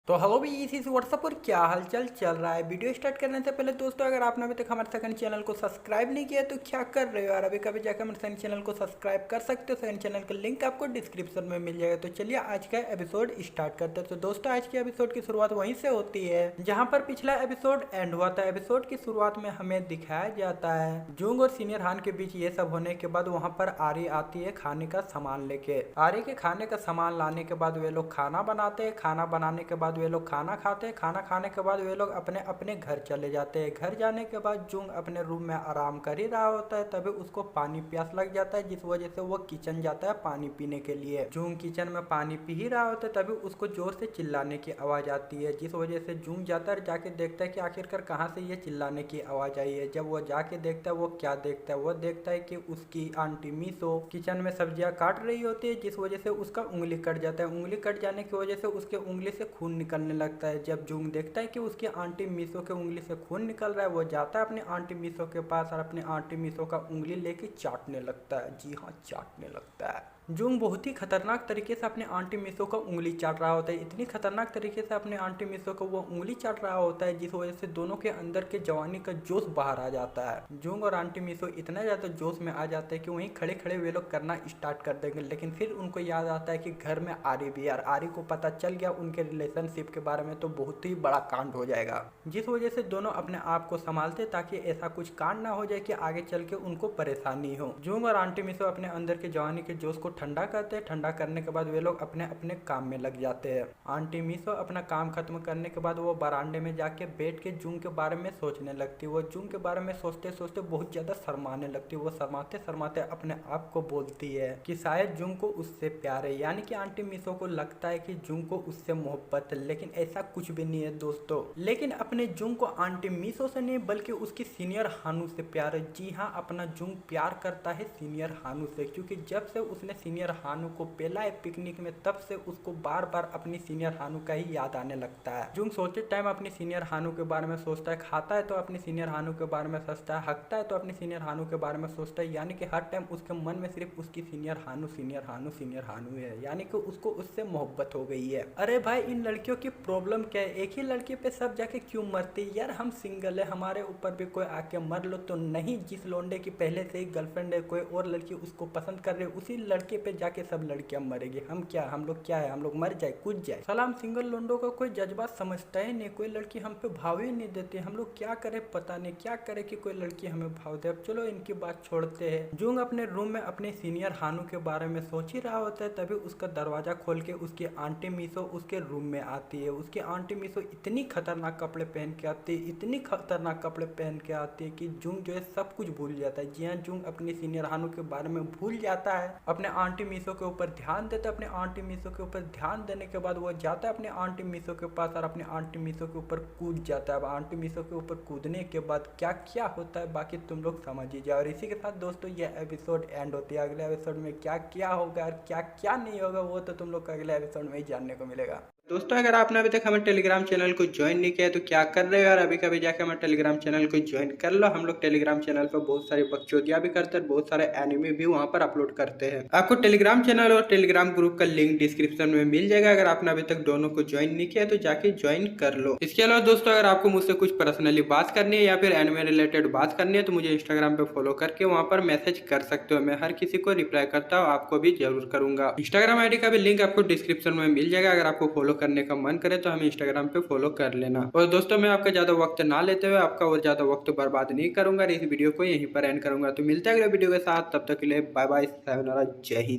तो हेलो भी इसी व्हाट्सअप पर क्या हालचाल चल रहा है। वीडियो स्टार्ट करने से पहले दोस्तों, अगर आपने अभी तक हमारे सेकंड चैनल को सब्सक्राइब नहीं किया तो क्या कर रहे हो यार। अभी कभी जाकर हमारे सेकंड चैनल को सब्सक्राइब कर सकते हो। सेकंड चैनल का लिंक आपको डिस्क्रिप्शन में मिल जाएगा। तो चलिए आज का एपिसोड स्टार्ट करते हैं। तो दोस्तों, आज के एपिसोड की शुरुआत वहीं से होती है जहाँ पर पिछला एपिसोड एंड हुआ था। एपिसोड की शुरुआत में हमें दिखाया जाता है जुंग और सीनियर हान के बीच ये सब होने के बाद वहाँ पर आरी आती है खाने का सामान लेके। आरी के खाने का सामान लाने के बाद वे लोग खाना बनाते हैं। खाना बनाने के बाद वे लोग खाना खाते हैं। खाना खाने के बाद वे लोग अपने अपने घर चले जाते हैं। घर जाने के बाद जुंग अपने रूम में आराम कर ही रहा होता है, तभी उसको पानी प्यास लग जाता है, जिस वजह से वो किचन जाता है पानी पीने के लिए। जुंग किचन में पानी पी ही रहा होता है, तभी उसको जोर से चिल्लाने की आवाज आती है, जिस वजह से जुंग जाता है, जाके देखता है कि आखिरकार कहाँ से ये चिल्लाने की आवाज आई है। जब वो जाके देखता है, वो क्या देखता है, वो देखता है कि उसकी आंटी मीसो किचन में सब्जियां काट रही होती है, जिस वजह से उसका उंगली कट जाता है। उंगली कट जाने की वजह से उसके उंगली से खून निकलने लगता है। जब जुंग देखता है कि उसकी आंटी मीसो के उंगली से खून निकल रहा है, वो जाता है अपनी आंटी मीसो के पास और अपनी आंटी मीसो का उंगली लेके चाटने लगता है। जी हाँ, चाटने लगता है। जुंग बहुत ही खतरनाक तरीके से अपने आंटी मीसो का उंगली चाट रहा होता है। इतनी खतरनाक तरीके से अपने आंटी मीसो को वो उंगली चाट रहा होता है, जिस वजह से दोनों के अंदर के जवानी का जोश बाहर आ जाता है। जुंग और आंटी मीसो इतना ज्यादा जोश में आ जाते हैं कि वहीं खड़े खड़े वे लोग करना स्टार्ट कर देंगे। लेकिन फिर उनको याद आता है कि घर में आरी भी है। आरी को पता चल गया उनके रिलेशनशिप के बारे में, तो बहुत ही बड़ा कांड हो जाएगा, जिस वजह से दोनों अपने आप को संभालते ताकि ऐसा कुछ कांड ना हो जाए कि आगे चल के उनको परेशानी हो। जुंग और आंटी मीसो अपने अंदर के जवानी के जोश को ठंडा करते हैं। ठंडा करने के बाद वे लोग अपने अपने काम में लग जाते हैं। आंटी मीसो अपना काम खत्म करने के बाद वो बरामदे में जाके बैठ के जुंग के बारे में सोचने लगती है। वो जुंग के बारे में सोचते सोचते बहुत ज्यादा शर्माने लगती है। वो शर्माते शर्माते अपने आप को बोलती है कि शायद जुंग को उससे प्यार है। यानी कि आंटी मीसो को लगता है कि जुंग को उससे मोहब्बत है, लेकिन ऐसा कुछ भी नहीं है दोस्तों। लेकिन अपने जुंग को आंटी मीसो से नहीं बल्कि उसकी सीनियर हानू से प्यार है। जी हाँ, अपना जुंग प्यार करता है सीनियर हानू से, क्योंकि जब से उसने सीनियर हानू को पेला है पिकनिक में, तब से उसको बार बार अपनी सीनियर हानू का ही याद आने लगता है। जुंग सोचते टाइम अपनी सीनियर हानू के बारे में सोचता है, खाता है तो अपनी सीनियर हानू के बारे में सोचता है, हकता है तो अपनी सीनियर हानू के बारे में सोचता है। यानी कि हर टाइम उसके मन में सिर्फ उसकी सीनियर हानू सीनियर हानू सीनियर हानू है। यानी कि उसको उससे मोहब्बत हो गई है। अरे भाई, इन लड़कियों की प्रॉब्लम क्या है? एक ही लड़के पे सब जाके क्यों मरती यार? हम सिंगल है, हमारे ऊपर भी कोई आके मर लो तो नहीं। जिस लोंडे की पहले से ही गर्लफ्रेंड है, कोई और लड़की उसको पसंद कर रही है, उसी लड़के पे जाके सब लड़कियां मरेगी। हम लोग क्या है? हम लोग मर जाए, कूद जाए। सलाम, सिंगल लोंडो का कोई जज्बात समझता ही नहीं। कोई लड़की हम पे भाव ही नहीं देती। हम लोग क्या करें पता नहीं, क्या करे कि कोई लड़की हमें भाव दे। अब चलो इनकी बात छोड़ते हैं। जुंग अपने रूम में अपने सीनियर हानू के बारे में सोच ही रहा होता है, तभी उसका दरवाजा खोल के उसकी आंटी मीसो उसके रूम में आती है। उसकी आंटी मीसो इतनी खतरनाक कपड़े पहन के आती है, इतनी खतरनाक कपड़े पहन के आती है कि जुंग जो है सब कुछ भूल जाता है। जी हाँ, जुंग अपनी सीनियर हानू के बारे में भूल जाता है, अपने आंटी मीसो के ऊपर ध्यान देता है। अपने आंटी मीसो के ऊपर ध्यान देने के बाद वो जाता है अपने आंटी मीसो के पास और अपने आंटी मीसो के ऊपर कूद जाता है। अब आंटी मीसो के ऊपर कूदने के बाद क्या क्या होता है बाकी तुम लोग समझ ही जाओ। और इसी के साथ दोस्तों ये एपिसोड एंड होती है। अगले एपिसोड में क्या क्या होगा और क्या क्या नहीं होगा वो तो तुम लोग को अगले एपिसोड में ही जानने को मिलेगा। दोस्तों, अगर आपने अभी तक हमारे टेलीग्राम चैनल को ज्वाइन नहीं किया है तो क्या कर रहे हो यार? अभी कभी जाकर हमारे टेलीग्राम चैनल को ज्वाइन कर लो। हम लोग टेलीग्राम चैनल पर बहुत सारी बकचोदियां भी करते हैं, बहुत सारे एनिमे भी वहां पर अपलोड करते हैं। आपको टेलीग्राम चैनल और टेलीग्राम ग्रुप का लिंक डिस्क्रिप्शन में मिल जाएगा। अगर आपने अभी तक दोनों को ज्वाइन नहीं किया तो जाके ज्वाइन कर लो। इसके अलावा दोस्तों, अगर आपको मुझसे कुछ पर्सनली बात करनी है या फिर एनिमे रिलेटेड बात करनी है तो मुझे इंस्टाग्राम पे फॉलो करके वहां पर मैसेज कर सकते हो। मैं हर किसी को रिप्लाई करता हूँ, आपको भी जरूर करूंगा। इंस्टाग्राम आईडी का भी लिंक आपको डिस्क्रिप्शन में मिल जाएगा। अगर आपको फॉलो करने का मन करे तो हमें इंस्टाग्राम पे फॉलो कर लेना। और दोस्तों, मैं आपका ज्यादा वक्त ना लेते हुए आपका और ज्यादा वक्त बर्बाद नहीं करूंगा, इस वीडियो को यहीं पर एंड करूंगा। तो मिलते हैं अगले वीडियो के साथ, तब तक के लिए बाय बाय, सायोनारा, जय हिंद।